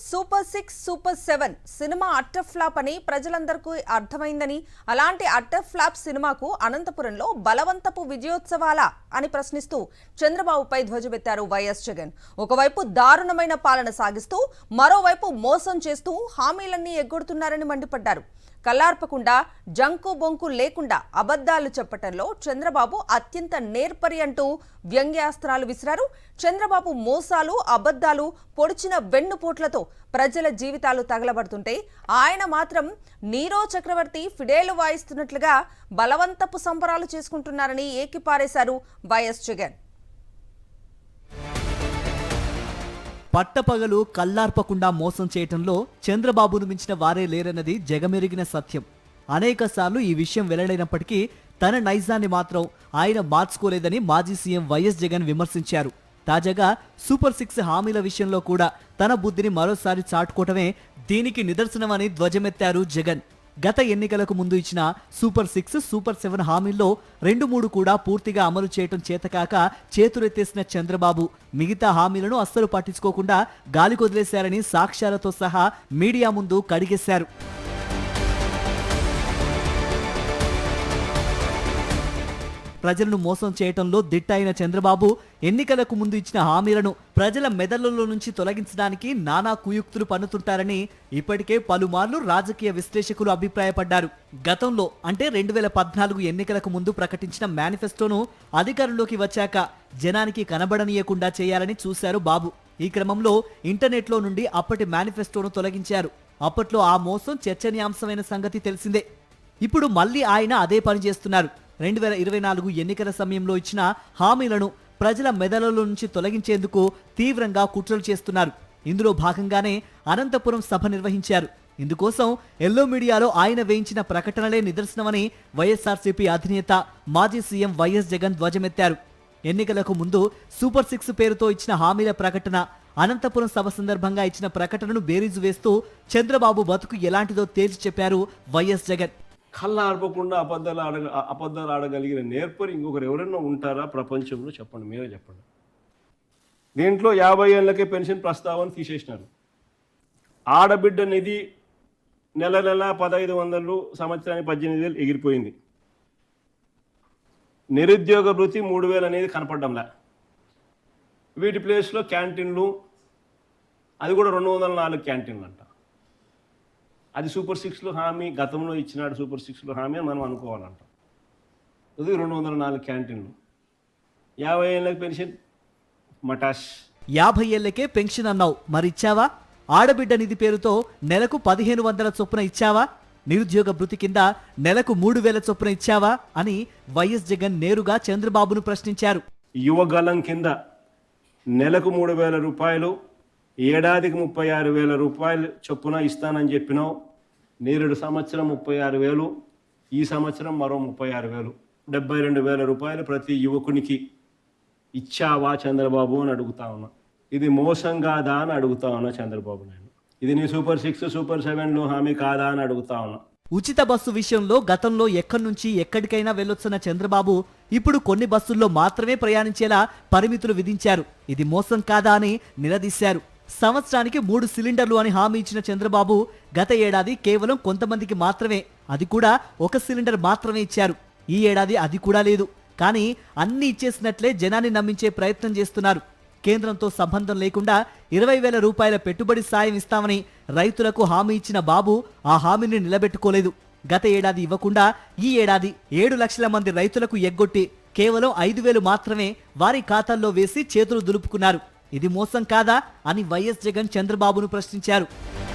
Super 6 super 7 cinema utter flop అని ప్రజలందరికీ అర్థమైందని, అలాంటి అట్టర్ ఫ్లాప్ సినిమాకు అనంతపురంలో బలవంతపు విజయోత్సవాల అని ప్రశ్నిస్తూ చంద్రబాబుపై ధ్వజమెత్తారు వైఎస్ జగన్. ఒకవైపు దారుణమైన పాలన సాగిస్తూ మరోవైపు మోసం చేస్తూ హామీలన్నీ ఎగ్గొడుతున్నారని మండిపడ్డారు. కల్లార్పకుండా జంకు బొంకు లేకుండా అబద్ధాలు చెప్పటంలో చంద్రబాబు అత్యంత నేర్పరి అంటూ వ్యంగ్యాస్త్రాలు విసిరారు. చంద్రబాబు మోసాలు అబద్ధాలు పొడిచిన వెన్నుపోట్లతో ప్రజల జీవితాలు తగలబడుతుంటే ఆయన మాత్రం నీరో చక్రవర్తి ఫిడేలు వాయిస్తున్నట్లుగా బలవంతపు సంబరాలు చేసుకుంటున్నారని ఏకిపారేశారు వైఎస్ జగన్. పట్టపగలు కల్లార్పకుండా మోసం చేయటంలో చంద్రబాబును మించిన వారే లేరన్నది జగమెరిగిన సత్యం. అనేకసార్లు ఈ విషయం వెల్లడైనప్పటికీ తన నైజాన్ని మాత్రం ఆయన మార్చుకోలేదని మాజీ సీఎం వైఎస్ జగన్ విమర్శించారు. తాజాగా సూపర్ 6 హామీల విషయంలో కూడా తన బుద్ధిని మరోసారి చాటుకోవటమే దీనికి నిదర్శనమని ధ్వజమెత్తారు జగన్. గత ఎన్నికలకు ముందు ఇచ్చిన సూపర్ 6, సూపర్ 7 హామీల్లో 2-3 కూడా పూర్తిగా అమలు చేయటం చేతకాక చేతులెత్తేసిన చంద్రబాబు మిగతా హామీలను అస్సలు పట్టించుకోకుండా గాలికొదిలేశారని సాక్ష్యాలతో సహా మీడియా ముందు కడిగేశారు. ప్రజలను మోసం చేయటంలో దిట్ట అయిన చంద్రబాబు ఎన్నికలకు ముందు ఇచ్చిన హామీలను ప్రజల మెదళ్లలో నుంచి తొలగించడానికి నానా కుయుక్తులు పన్నుతుంటారని ఇప్పటికే పలుమార్లు రాజకీయ విశ్లేషకులు అభిప్రాయపడ్డారు. గతంలో అంటే 2014 ఎన్నికలకు ముందు ప్రకటించిన మేనిఫెస్టోను అధికారంలోకి వచ్చాక జనానికి కనబడనీయకుండా చేయాలని చూశారు బాబు. ఈ క్రమంలో ఇంటర్నెట్లో నుండి అప్పటి మేనిఫెస్టోను తొలగించారు. అప్పట్లో ఆ మోసం చర్చనీయాంశమైన సంగతి తెలిసిందే. ఇప్పుడు మళ్లీ ఆయన అదే పని చేస్తున్నారు. 2024 ఎన్నికల సమయంలో ఇచ్చిన హామీలను ప్రజల మెదళ్ల నుంచి తొలగించేందుకు తీవ్రంగా కుట్రలు చేస్తున్నారు. ఇందులో భాగంగానే అనంతపురం సభ నిర్వహించారు. ఇందుకోసం ఎల్లో మీడియాలో ఆయన వేయించిన ప్రకటనలే నిదర్శనమని వైఎస్ఆర్సీపీ అధినేత మాజీ సీఎం వైఎస్ జగన్ ధ్వజమెత్తారు. ఎన్నికలకు ముందు సూపర్ 6 పేరుతో ఇచ్చిన హామీల ప్రకటన, అనంతపురం సభ సందర్భంగా ఇచ్చిన ప్రకటనను బేరీజు వేస్తూ చంద్రబాబు బతుకు ఎలాంటిదో తేల్చి చెప్పారు వైఎస్ జగన్. కళ్ళ ఆర్పకుండా అబద్ధాలు ఆడగలిగిన నేర్పరి ఇంకొకరు ఎవరైనా ఉంటారా ప్రపంచంలో? చెప్పండి, మీరే చెప్పండి. దీంట్లో 50 ఏళ్ళకే పెన్షన్ ప్రస్తావన తీసేసినారు. ఆడబిడ్డ నిధి నెల 1500, సంవత్సరానికి 18,000 ఎగిరిపోయింది. నిరుద్యోగ భృతి 3,000 అనేది కనపడ్డంలా. వీటి ప్లేస్లో క్యాంటీన్లు, అది కూడా 204 క్యాంటీన్లు అంట. అది సూపర్ 6లో హామీ, గతంలో ఇచ్చినాడు సూపర్ 6లో హామీ అని మనం అనుకోవాలంట. అది 204 క్యాంటీన్లు. 50 ఏళ్ళకి పెన్షన్ మటాష్. 50 ఏళ్లకే పెన్షన్ అన్నావు, మరి ఇచ్చావా? ఆడబిడ్డ నిధి పేరుతో నెలకు 1500 చొప్పున ఇచ్చావా? నిరుద్యోగ భృతి కింద నెలకు 3000 చొప్పున ఇచ్చావా అని వైఎస్ జగన్ నేరుగా చంద్రబాబును ప్రశ్నించారు. యువగలం కింద నెలకు 3,000 రూపాయలు, ఏడాదికి 36,000 రూపాయలు చొప్పున ఇస్తానని చెప్పినావు. నేరుడు సంవత్సరం 36,000, ఈ సంవత్సరం మరో 36,000, 72,000 రూపాయలు ప్రతి యువకునికి ఇచ్చావా చంద్రబాబు అని అడుగుతా ఉన్నా. ఇది మోసం కాదా అని అడుగుతా ఉన్నా చంద్రబాబు నాయుడు. ఇది నీ సూపర్ 6, సూపర్ 7లో హామీ కాదా అని అడుగుతా ఉన్నా. ఉచిత బస్సు విషయంలో గతంలో ఎక్కడి నుంచి ఎక్కడికైనా వెళ్ళొచ్చిన చంద్రబాబు ఇప్పుడు కొన్ని బస్సుల్లో మాత్రమే ప్రయాణించేలా పరిమితులు విధించారు. ఇది మోసం కాదా అని నిలదీశారు. సంవత్సరానికి 3 సిలిండర్లు అని హామీ ఇచ్చిన చంద్రబాబు గత ఏడాది కేవలం కొంతమందికి మాత్రమే, అది కూడా 1 సిలిండర్ మాత్రమే ఇచ్చారు. ఈ ఏడాది అది కూడా లేదు. కానీ అన్ని ఇచ్చేసినట్లే జనాన్ని నమ్మించే ప్రయత్నం చేస్తున్నారు. కేంద్రంతో సంబంధం లేకుండా 20,000 రూపాయల పెట్టుబడి సాయం ఇస్తామని రైతులకు హామీ ఇచ్చిన బాబు ఆ హామీని నిలబెట్టుకోలేదు. గత ఏడాది ఇవ్వకుండా ఈ ఏడాది 7 లక్షల మంది రైతులకు ఎగ్గొట్టి కేవలం 5,000 మాత్రమే వారి ఖాతాల్లో వేసి చేతులు దులుపుకున్నారు. ఇది మోసం కాదా అని వైఎస్ జగన్ చంద్రబాబును ప్రశ్నించారు.